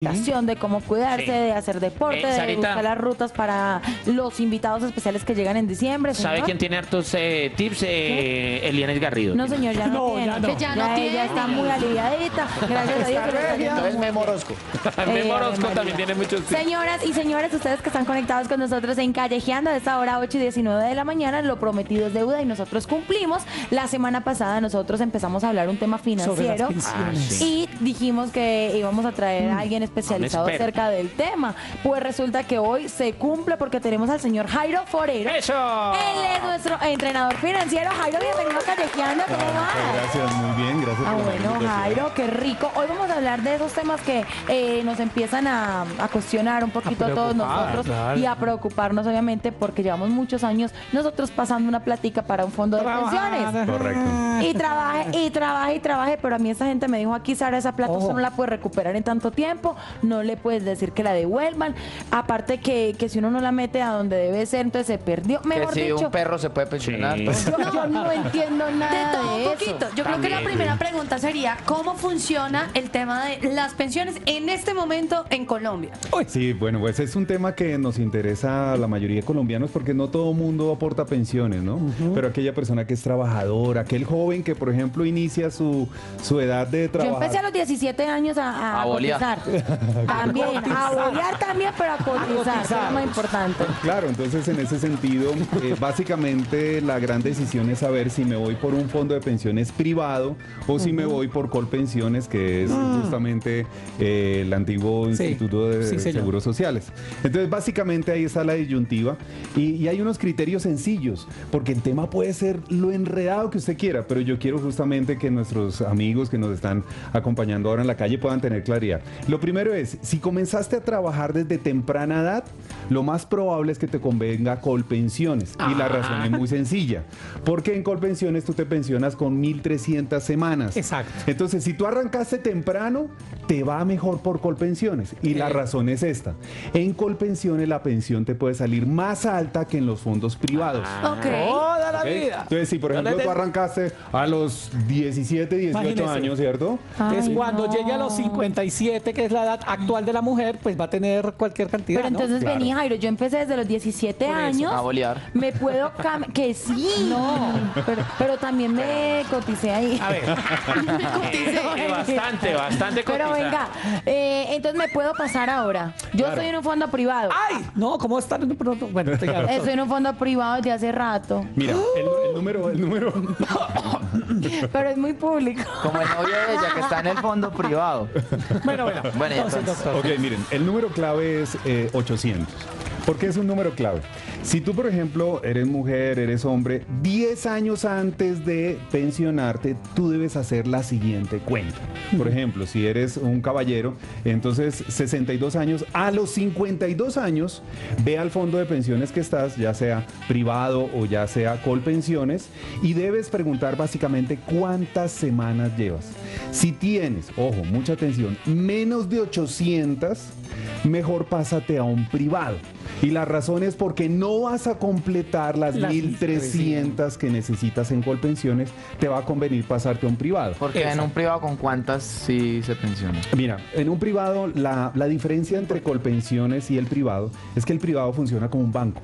de cómo cuidarse, Sí. de hacer deporte, de Sarita. buscar las rutas para los invitados especiales que llegan en diciembre. ¿Sabe señor? quién tiene hartos tips? Elianes Garrido. No, señor, ya no, tiene. ya no. Que ya no tiene. Ella está muy aliviadita. Gracias a Dios. que le está yendo Entonces muy Memo bien. Orozco. Memo Orozco María. también tiene muchos tips. Señoras y señores, ustedes que están conectados con nosotros en Callejeando a esta hora 8 y 19 de la mañana, lo prometido es deuda y nosotros cumplimos. La semana pasada nosotros empezamos a hablar un tema financiero pensiones. y dijimos que íbamos a traer a alguien especializado Un experto. acerca del tema. Pues resulta que hoy se cumple porque tenemos al señor Jairo Forero. ¡Eso! Él es nuestro entrenador financiero. Jairo, bienvenido a Callejeando. ¿Cómo vas? Gracias, muy bien, gracias Ah, por la bueno, invitación. Jairo, qué rico. Hoy vamos a hablar de esos temas que nos empiezan a cuestionar un poquito a todos preocupar, nosotros claro. y a preocuparnos, obviamente, porque llevamos muchos años nosotros pasando una plática para un fondo de pensiones. Correcto. Y trabaje, pero a mí esa gente me dijo, aquí Sara, esa plata usted no la puede recuperar en tanto tiempo, no le puedes decir que la devuelvan, aparte que si uno no la mete a donde debe ser, entonces se perdió, Que mejor si dicho. un perro se puede pensionar. Sí. pues. Yo no entiendo De nada todo de un eso. poquito. Yo creo que la También. primera pregunta sería, ¿cómo funciona el tema de las pensiones en este momento en Colombia? Sí, bueno, pues es un tema que nos interesa a la mayoría de colombianos porque no todo mundo aporta pensiones, ¿no? Pero aquella persona que es trabajadora, aquel joven que, por ejemplo, inicia su edad de Yo trabajar. empecé a los 17 años a A bolear. cotizar. También, a bolear también, pero a cotizar, que es lo más importante. Claro, entonces en ese sentido, básicamente la gran decisión es saber si me voy por un fondo de pensiones privado o si me voy por Colpensiones, que es justamente el antiguo Sí. Instituto de Sí, señor. Seguros Sociales. Entonces, básicamente ahí está la disyuntiva y hay unos criterios sencillos, porque el tema puede ser lo enredado que usted quiera, pero yo quiero justamente que nuestros amigos que nos están acompañando ahora en la calle puedan tener claridad. Lo primero es, si comenzaste a trabajar desde temprana edad, lo más probable es que te convenga Colpensiones. Y la razón es muy sencilla. Porque en Colpensiones tú te pensionas con 1.300 semanas. Exacto. Entonces, si tú arrancaste temprano, te va mejor por Colpensiones. Y la razón es esta. En Colpensiones la pensión te puede salir más alta que en los fondos privados. Ok. Toda la ¿Ok? vida. Entonces, si por ejemplo tú arrancaste a los 17, 18 Imagínese. años, ¿cierto? Entonces, Ay, cuando no. llegue a los 57, que es la edad actual de la mujer, pues va a tener cualquier cantidad, Pero ¿no? entonces Claro. vení, Jairo, yo empecé desde los 17 Por eso, años. a bolear. Me puedo que sí. No, pero también me coticé ahí. A ver, Bastante Pero cotizar. venga, entonces me puedo pasar ahora. Yo estoy en un fondo privado. ¡ay! No, ¿cómo están? Bueno, estoy ya- Estoy en un fondo privado desde hace rato. Mira, el número. Pero es muy público. Como el novio de ella que está en el fondo privado. Bueno. Bueno, y Entonces, entonces- doctor. Ok, miren, el número clave es 800. ¿Por qué es un número clave? Si tú, por ejemplo, eres mujer, eres hombre, 10 años antes de pensionarte, tú debes hacer la siguiente cuenta. Por ejemplo, si eres un caballero, entonces 62 años, a los 52 años, ve al fondo de pensiones que estás, ya sea privado o ya sea Colpensiones, y debes preguntar básicamente cuántas semanas llevas. Si tienes, ojo, mucha atención, menos de 800, mejor pásate a un privado. Y la razón es porque no vas a completar las Las 1.300 que necesitas en Colpensiones, te va a convenir pasarte a un privado. Porque en un privado con cuántas sí se pensiona. Mira, en un privado la diferencia entre Colpensiones y el privado es que el privado funciona como un banco.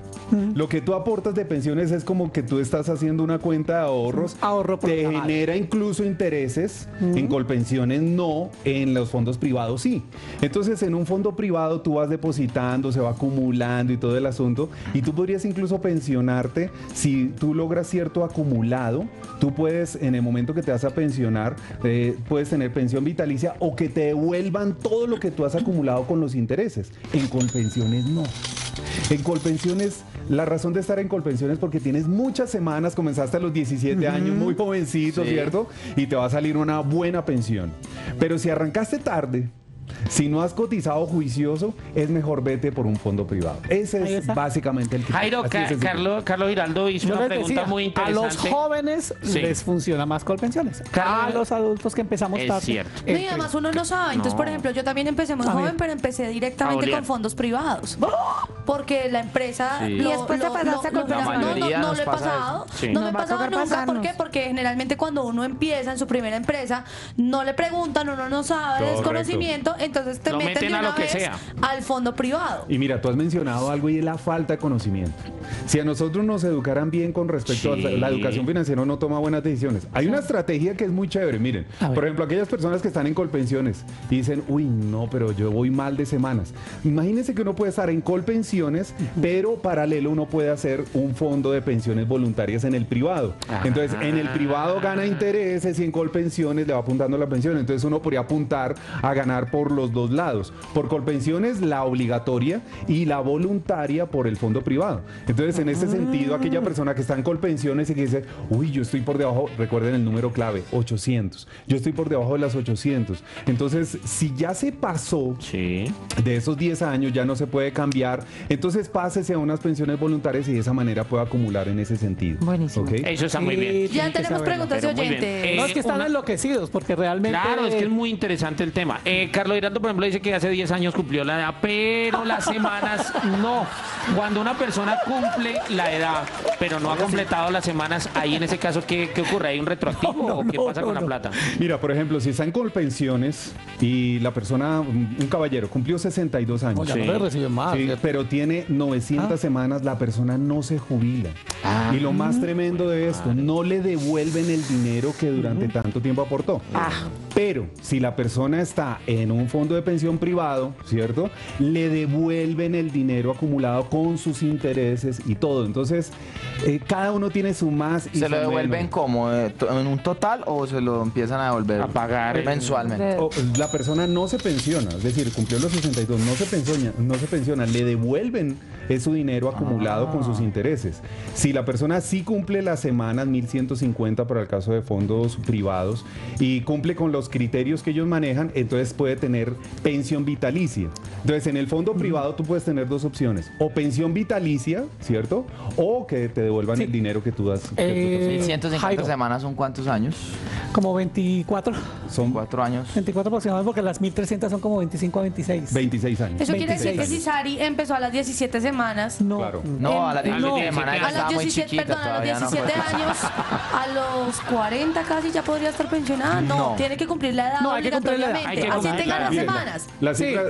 Lo que tú aportas de pensiones es como que tú estás haciendo una cuenta de ahorros, Ahorro te programado. genera incluso intereses, en Colpensiones no, en los fondos privados sí. Entonces en un fondo privado tú vas depositando, se va acumulando y todo el asunto, y tú podrías incluso pensionarte si tú logras cierto acumulado, tú puedes en el momento que te vas a pensionar, puedes tener pensión vitalicia o que te devuelvan todo lo que tú has acumulado con los intereses. En Colpensiones no. En Colpensiones, la razón de estar en Colpensiones es porque tienes muchas semanas, comenzaste a los 17 años, muy jovencito, Sí. ¿cierto? Y te va a salir una buena pensión. Pero si arrancaste tarde, si no has cotizado juicioso, es mejor vete por un fondo privado. Ese Ahí es está. básicamente el que... Jairo, así de sencillo. Carlos Giraldo hizo Yo una les pregunta decía, muy a interesante. los jóvenes Sí. les funciona más Colpensiones. Carlos- A los adultos que empezamos Es tarde. cierto. No, y además uno no sabe. Entonces, No. por ejemplo, yo también empecé muy A ver. joven, pero empecé A directamente bolear. con fondos privados. porque la empresa Sí. Y después te pasaste a corporación. La mayoría no nos lo he pasa pasado. eso. Sí. No Nos me he va a pasado tocar nunca. ¿Por pasarnos. qué? Porque generalmente cuando uno empieza en su primera empresa, no le preguntan, uno no sabe, Correcto. desconocimiento, entonces te Lo meten meten de a una lo que vez sea. al fondo privado. Y mira, tú has mencionado algo y es la falta de conocimiento. Si a nosotros nos educaran bien con respecto a Sí. la educación financiera, no toma buenas decisiones. Hay una estrategia que es muy chévere. Miren, A ver. por ejemplo, aquellas personas que están en Colpensiones y dicen, uy, no, pero yo voy mal de semanas. Imagínense que uno puede estar en Colpensiones, pero paralelo uno puede hacer un fondo de pensiones voluntarias en el privado. Entonces, en el privado gana intereses y en Colpensiones le va apuntando la pensión. Entonces, uno podría apuntar a ganar por los dos lados. Por Colpensiones, la obligatoria y la voluntaria por el fondo privado. Entonces, en ese sentido, aquella persona que está en Colpensiones y que dice, uy, yo estoy por debajo, recuerden el número clave, 800. Yo estoy por debajo de las 800. Entonces, si ya se pasó Sí. de esos 10 años, ya no se puede cambiar, entonces pásese a unas pensiones voluntarias y de esa manera puede acumular en ese sentido. Buenísimo. ¿Ok? Eso está muy Sí, bien. Ya tienen que tenemos saberlo. preguntas de Pero muy bien. oyentes. No, es que están una- enloquecidos porque realmente... Claro, es que es muy interesante el tema. Carlos Giraldo, por ejemplo, dice que hace 10 años cumplió la edad, pero las semanas no. Cuando una persona cumple la edad, pero no ha completado las semanas, ahí en ese caso, ¿qué ocurre? ¿Hay un retroactivo o qué pasa con la plata? Mira, por ejemplo, si está en Colpensiones y la persona, un caballero, cumplió 62 años. No, ya Sí. no le reciben más. Sí, ¿cierto? pero tiene 900 semanas, la persona no se jubila. Y lo más tremendo de esto, no le devuelven el dinero que durante tanto tiempo aportó. Pero si la persona está en un fondo de pensión privado, ¿cierto? Le devuelven el dinero acumulado con sus intereses y todo. Entonces, cada uno tiene su más y ¿Se su lo devuelven menos. como en un total o se lo empiezan a devolver A pagar. mensualmente? O, la persona no se pensiona, es decir, cumplió los 62, no se pensiona, le devuelven su dinero acumulado con sus intereses. Si la persona sí cumple las semanas 1150 para el caso de fondos privados y cumple con los criterios que ellos manejan, entonces puede tener pensión vitalicia. Entonces, en el fondo privado tú puedes tener dos opciones, o pensión vitalicia, ¿cierto? O que te devuelvan Sí. el dinero que tú das. que tú das. 1150 Jairo. semanas son ¿cuántos años? Como 24. Son 4 años. 24 aproximadamente porque las 1300 son como 25 a 26. 26 años. Eso quiere decir que 26. si Sari empezó a las 17 semanas. No. Claro. No, a las 17 no, semanas a ya A estaba los muy 17, chiquita perdón, a los todavía. 17 años, a los 40 casi ya podría estar pensionada. No, No. tiene que cumplir la edad No, hay que cumplir la edad. obligatoriamente. Hay que Así cumplir tenga la las edad. semanas.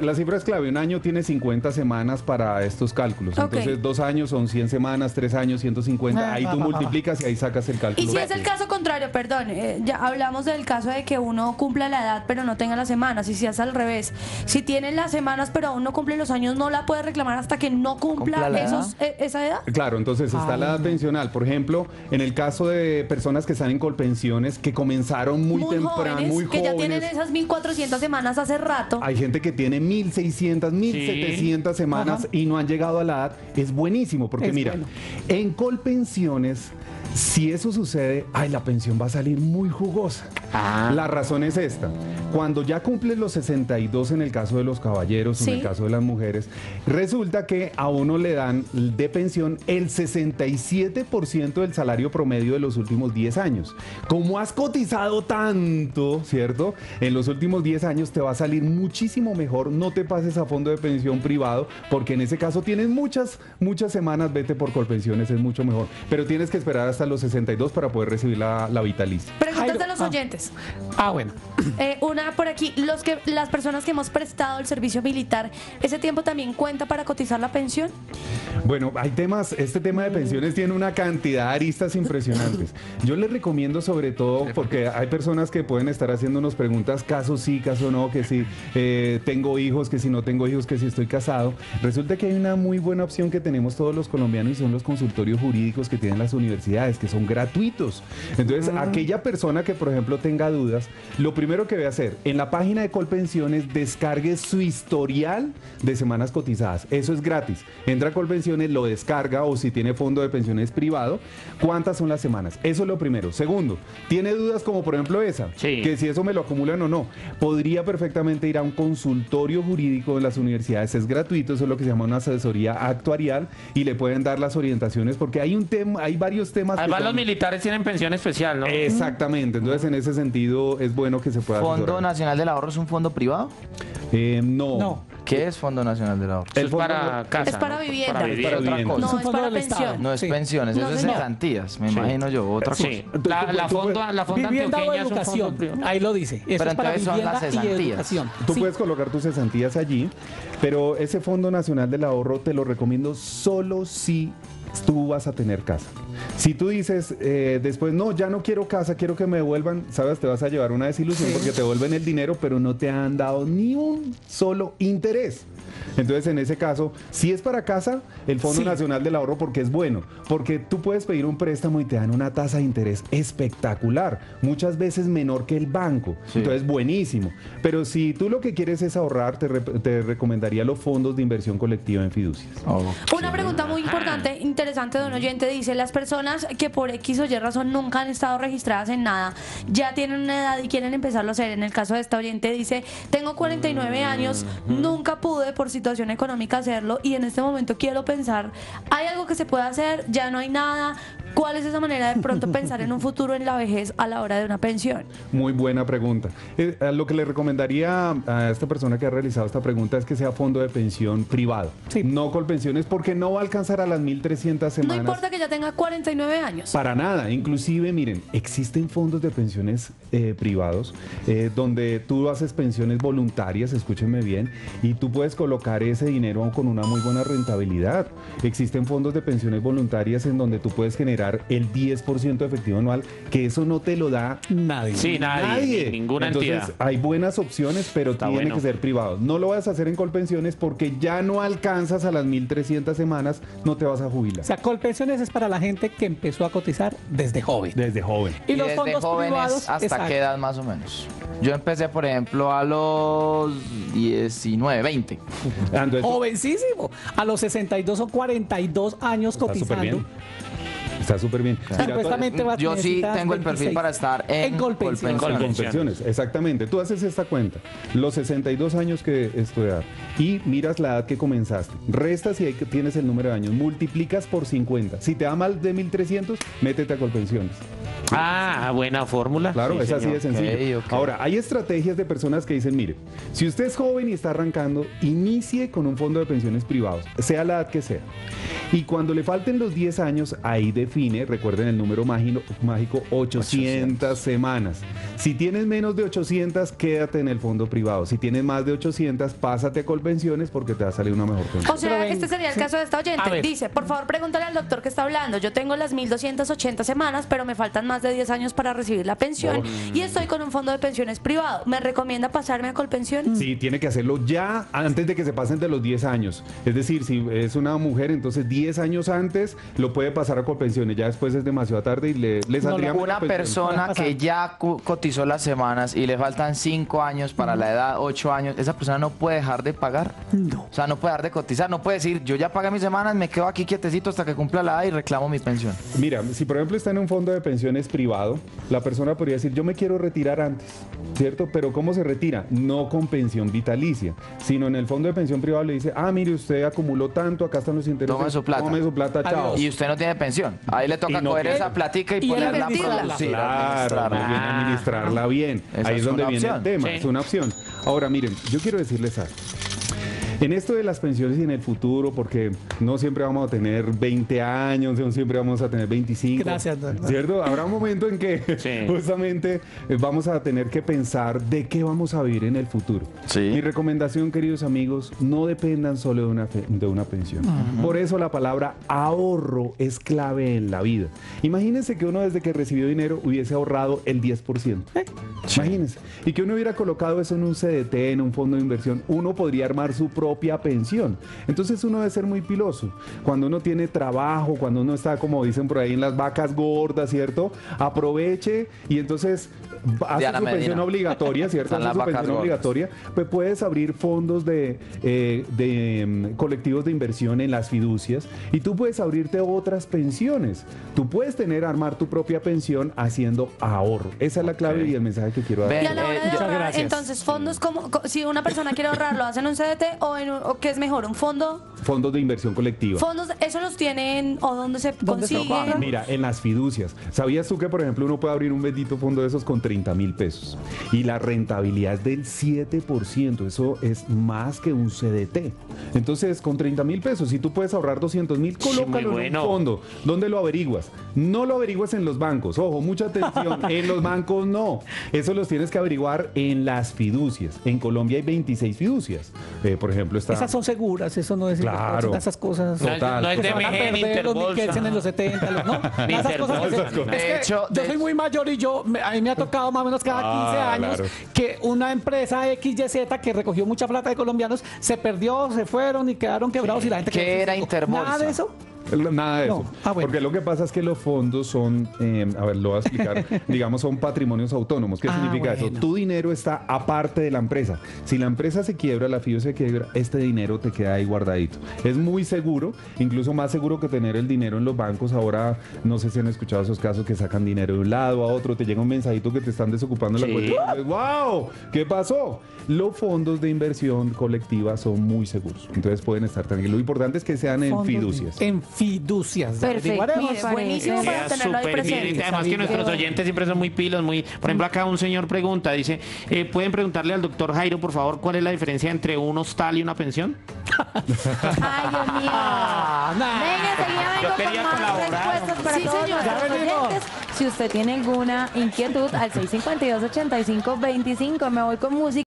La cifra es clave. Un año tiene 50 semanas para estos cálculos. Ok. Entonces, 2 años son 100 semanas, 3 años, 150. Ahí tú va. multiplicas y ahí sacas el cálculo. Y si es el caso contrario, perdón, ya hablamos del caso de que uno cumpla la edad pero no tenga las semanas, y si es al revés, si tiene las semanas pero aún no cumple los años, no la puede reclamar hasta que no cumpla ¿Cumpla la edad? esa edad. Claro, entonces está la edad pensional. Por ejemplo, en el caso de personas que están en Colpensiones, que comenzaron muy temprano, jóvenes, muy que ya tienen jóvenes. esas 1400 semanas hace rato. Hay gente que tiene 1600, 1700 semanas Ajá. y no han llegado a la edad. Es buenísimo porque Es mira, bueno. en Colpensiones, si eso sucede, ay, la pensión va a salir muy jugosa. La razón es esta. Cuando ya cumples los 62 en el caso de los caballeros, o en el Sí. caso de las mujeres, resulta que a uno le dan de pensión el 67% del salario promedio de los últimos 10 años. Como has cotizado tanto, ¿cierto? En los últimos 10 años te va a salir muchísimo mejor. No te pases a fondo de pensión privado, porque en ese caso tienes muchas semanas, vete por Colpensiones, es mucho mejor. Pero tienes que esperar hasta los 62 para poder recibir la vitalicia. Preguntas Jairo, de los oyentes. Bueno. Una por aquí, las personas que hemos prestado el servicio militar, ¿ese tiempo también cuenta para cotizar la pensión? Bueno, hay temas, este tema de pensiones tiene una cantidad de aristas impresionantes. Yo les recomiendo sobre todo, porque hay personas que pueden estar haciéndonos preguntas, caso sí, caso no, que si tengo hijos, que si no tengo hijos, que si estoy casado. Resulta que hay una muy buena opción que tenemos todos los colombianos y son los consultorios jurídicos que tienen las universidades, que son gratuitos. Entonces, aquella persona que, por ejemplo, tenga dudas, lo primero que debe hacer, en la página de Colpensiones, descargue su historial de semanas cotizadas. Eso es gratis. Entra a Colpensiones, lo descarga, o si tiene fondo de pensiones privado, ¿cuántas son las semanas? Eso es lo primero. Segundo, ¿tiene dudas como por ejemplo esa? Sí. Que si eso me lo acumulan o no. Podría perfectamente ir a un consultorio jurídico en las universidades. Es gratuito, eso es lo que se llama una asesoría actuarial y le pueden dar las orientaciones porque hay un tema, hay varios temas. Además, que los son- militares tienen pensión especial, ¿no? Exactamente. Entonces, en ese sentido, es bueno que se pueda Fondo asesorar. Nacional del Ahorro es un fondo privado? No. No. ¿Qué es Fondo Nacional del Ahorro? Eso El es fondo para casa. Es para ¿no? vivienda. Para Es vivienda. para otra vivienda. cosa. No, un es fondo para del Estado. pensión. No es Sí. pensiones, No, eso es señor. cesantías, me Sí. imagino yo, otra cosa. Sí. La fonda Vivienda o antioqueña es un fondo educación. privado. Ahí lo dice. Eso Pero es para entonces son vivienda las y cesantías. educación. Tú Sí. puedes colocar tus cesantías allí, pero ese Fondo Nacional del Ahorro te lo recomiendo solo si tú vas a tener casa. Si tú dices después, no, ya no quiero casa, quiero que me devuelvan, sabes, te vas a llevar una desilusión porque te devuelven el dinero, pero no te han dado ni un solo interés. Entonces, en ese caso, si es para casa, el Fondo Sí. Nacional del Ahorro, porque es bueno, porque tú puedes pedir un préstamo y te dan una tasa de interés espectacular, muchas veces menor que el banco. Sí. Entonces, buenísimo. Pero si tú lo que quieres es ahorrar, te recomendaría los fondos de inversión colectiva en fiducias. Una pregunta muy importante, interesante de un oyente dice, las personas que por X o Y razón nunca han estado registradas en nada, ya tienen una edad y quieren empezarlo a hacer. En el caso de esta oyente dice, tengo 49 años, nunca pude por situación económica hacerlo y en este momento quiero pensar, ¿hay algo que se pueda hacer? Ya no hay nada. ¿Cuál es esa manera de pronto pensar en un futuro en la vejez a la hora de una pensión? Muy buena pregunta. Lo que le recomendaría a esta persona que ha realizado esta pregunta es que sea fondo de pensión privado, Sí. no Colpensiones, porque no va a alcanzar a las 1.300 No semanas. importa que ya tenga 49 años. Para nada, inclusive miren, existen fondos de pensiones privados donde tú haces pensiones voluntarias, escúchenme bien, y tú puedes colocar ese dinero con una muy buena rentabilidad. Existen fondos de pensiones voluntarias en donde tú puedes generar el 10% de efectivo anual, que eso no te lo da Nadie. Sí, nadie. Ninguna Entonces, entidad. hay buenas opciones, pero Está tiene bueno. que ser privado. No lo vas a hacer en Colpensiones porque ya no alcanzas a las 1.300 semanas, no te vas a jubilar. O sea, Colpensiones es para la gente que empezó a cotizar desde joven. Desde joven. Y los desde fondos jóvenes privados, hasta exacto. qué edad más o menos. Yo empecé, por ejemplo, a los 19, 20. Ah, entonces, Jovencísimo. A los 62 o 42 años está súper cotizando. bien. Está súper bien. Mira, Supuestamente vas a Yo sí necesitar tengo el perfil 26. para estar en Colpensiones. Con Colpensiones. pensiones, exactamente. Tú haces esta cuenta, los 62 años que es tu edad, y miras la edad que comenzaste, restas y ahí que tienes el número de años, multiplicas por 50. Si te da más de 1.300, métete a Colpensiones. Ah, buena fórmula. Claro, Sí, es así de señor. sencillo. Ok. Ahora, hay estrategias de personas que dicen, mire, si usted es joven y está arrancando, inicie con un fondo de pensiones privados, sea la edad que sea. Y cuando le falten los 10 años, ahí define, recuerden el número mágico, 800 semanas. Si tienes menos de 800, quédate en el fondo privado. Si tienes más de 800, pásate a Colpensiones porque te va a salir una mejor pensión. O sea, Pero ven, este sería el sí. caso de esta A oyente. ver. Dice, por favor, pregúntale al doctor que está hablando. Yo tengo las 1.280 semanas, pero me faltan más de 10 años para recibir la pensión y estoy con un fondo de pensiones privado. ¿Me recomienda pasarme a Colpensión? Sí, tiene que hacerlo ya antes de que se pasen de los 10 años. Es decir, si es una mujer, entonces 10 años antes lo puede pasar a Colpensiones. Ya después es demasiado tarde y le saldría mejor Una pensión. persona que ya cotizó las semanas y le faltan 5 años para la edad, 8 años, esa persona no puede dejar de pagar. No. O sea, no puede dejar de cotizar, no puede decir, yo ya pagué mis semanas, me quedo aquí quietecito hasta que cumpla la edad y reclamo mi pensión. Mira, si por ejemplo está en un fondo de pensiones privado, la persona podría decir, yo me quiero retirar antes, ¿cierto? Pero ¿cómo se retira? No con pensión vitalicia, sino en el fondo de pensión privado le dice, ah, mire, usted acumuló tanto, acá están los intereses. Tome su plata. Tome su plata, chao. Adiós. Y usted no tiene pensión. Ahí le toca Y no coger tiene. esa platica y Y ponerla a invertirla. producir. Claro, muy bien administrarla bien. Esa Ahí es es donde una viene el opción. tema, Sí. es una opción. Ahora, miren, yo quiero decirles algo. En esto de las pensiones y en el futuro, porque no siempre vamos a tener 20 años, no siempre vamos a tener 25. Gracias, doctor. ¿Cierto? Habrá un momento en que Sí. justamente vamos a tener que pensar de qué vamos a vivir en el futuro. Sí. Mi recomendación, queridos amigos, no dependan solo de una pensión. Por eso la palabra ahorro es clave en la vida. Imagínense que uno desde que recibió dinero hubiese ahorrado el 10%. Imagínense. Y que uno hubiera colocado eso en un CDT, en un fondo de inversión, uno podría armar su propia pensión. Entonces uno debe ser muy piloso. Cuando uno tiene trabajo, cuando uno está, como dicen por ahí, en las vacas gordas, ¿cierto? Aproveche y entonces hace Diana su pensión Medina. obligatoria, ¿cierto? Están Hace las su vacas pensión gordas. obligatoria, pues puedes abrir fondos de colectivos de inversión en las fiducias y tú puedes abrirte otras pensiones. Tú puedes armar tu propia pensión haciendo ahorro. Esa es la clave y el mensaje que quiero dar. Ve- Y a la hora de muchas ahorrar, gracias. entonces, fondos como, si una persona quiere ahorrar, ¿lo hace en un CDT o o qué es mejor, un fondo. Fondos de inversión colectiva. Fondos, ¿eso los tienen o dónde se consiguen? Mira, en las fiducias. ¿Sabías tú que, por ejemplo, uno puede abrir un bendito fondo de esos con 30.000 pesos? Y la rentabilidad es del 7%. Eso es más que un CDT. Entonces, con 30.000 pesos, si tú puedes ahorrar 200.000, colócalo muy bueno. en un fondo. ¿Dónde lo averiguas? No lo averiguas en los bancos. Ojo, mucha atención. En los bancos no. Eso los tienes que averiguar en las fiducias. En Colombia hay 26 fiducias. Por ejemplo, está... Esas son seguras, eso no es Claro. esas cosas. Total. No es que de se van a MG ni perder los Interbolsa. Nickelsen en los 70, ¿no? Ni Esas cosas que Interbolsa, se- ni nada. es que De hecho, yo soy muy mayor y a mí me ha tocado más o menos cada 15 años claro. que una empresa XYZ que recogió mucha plata de colombianos se perdió, se fueron y quedaron quebrados y la gente ¿Qué quedó era sin- Interbolsa? Nada de eso. Nada de No. eso. Ah, bueno. Porque lo que pasa es que los fondos son, a ver, lo voy a explicar, digamos, son patrimonios autónomos. ¿Qué Ah, significa eso? bueno. Tu dinero está aparte de la empresa. Si la empresa se quiebra, la FIO se quiebra, este dinero te queda ahí guardadito. Es muy seguro, incluso más seguro que tener el dinero en los bancos. Ahora, no sé si han escuchado esos casos que sacan dinero de un lado a otro, te llega un mensajito que te están desocupando la Sí. cuenta. Y dices, ¡wow! ¿Qué pasó? Los fondos de inversión colectiva son muy seguros. Entonces pueden estar tranquilos. Lo importante es que sean en Fondos de- fiducias. En fiducias. Perfecto. Averiguaremos. Mire, buenísimo Queda para tenerlo ahí súper bien. presente. Y además que nuestros oyentes siempre son muy pilos, muy... Por ejemplo, acá un señor pregunta, dice, ¿pueden preguntarle al doctor Jairo, por favor, cuál es la diferencia entre un hostal y una pensión? Ay, Dios mío. Venga, enseguida vengo Yo quería con más colaborar, respuestas para Sí, todos señor. nuestros Ya venimos. oyentes. Si usted tiene alguna inquietud, al 652-8525. Me voy con música.